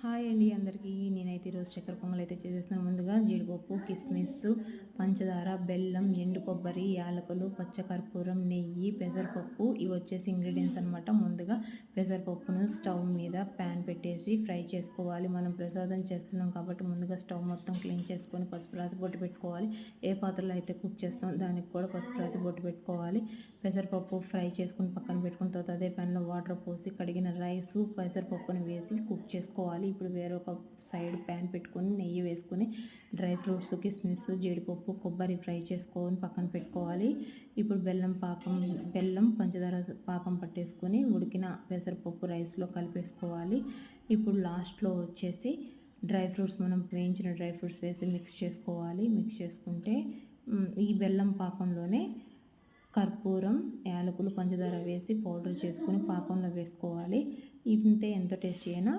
Hi అండి అందరికీ. నేనైతే ఈరోజు చక్కెర పొంగల్ అయితే చేసేస్తున్నాను. ముందుగా జీడిపప్పు, కిస్మిస్, పంచదార, బెల్లం, ఎండు కొబ్బరి, యాలకులు, పచ్చకర్పూరం, నెయ్యి, పెసరపప్పు ఇవి వచ్చేసి ఇంగ్రీడియంట్స్ అనమాట. ముందుగా పెసరపప్పును స్టవ్ మీద ప్యాన్ పెట్టేసి ఫ్రై చేసుకోవాలి. మనం ప్రసాదం చేస్తున్నాం కాబట్టి ముందుగా స్టవ్ మొత్తం క్లీన్ చేసుకొని పసుపు రాసి బొట్టు పెట్టుకోవాలి. ఏ పాత్రలో అయితే కుక్ చేస్తాం దానికి కూడా పసుపు రాసి బొట్టు పెట్టుకోవాలి. పెసరపప్పు ఫ్రై చేసుకుని పక్కన పెట్టుకున్న తర్వాత అదే ప్యాన్లో వాటర్ పోసి కడిగిన రైసు పెసరపప్పుని వేసి కుక్ చేసుకోవాలి. ఇప్పుడు వేరొక సైడ్ ప్యాన్ పెట్టుకొని నెయ్యి వేసుకొని డ్రై ఫ్రూట్స్, కిస్మిస్, జీడిపప్పు, కొబ్బరి ఫ్రై చేసుకొని పక్కన పెట్టుకోవాలి. ఇప్పుడు బెల్లం పంచదార పాకం పట్టేసుకొని ఉడికిన పెసరపప్పు రైస్లో కలిపేసుకోవాలి. ఇప్పుడు లాస్ట్లో వచ్చేసి డ్రై ఫ్రూట్స్, మనం వేయించిన డ్రై ఫ్రూట్స్ వేసి మిక్స్ చేసుకోవాలి. మిక్స్ చేసుకుంటే ఈ బెల్లం పాకంలోనే కర్పూరం, యాలకులు, పంచదార వేసి పౌడర్ చేసుకొని పాకంలో వేసుకోవాలి. ఇంతే ఎంతో టేస్టీ అయినా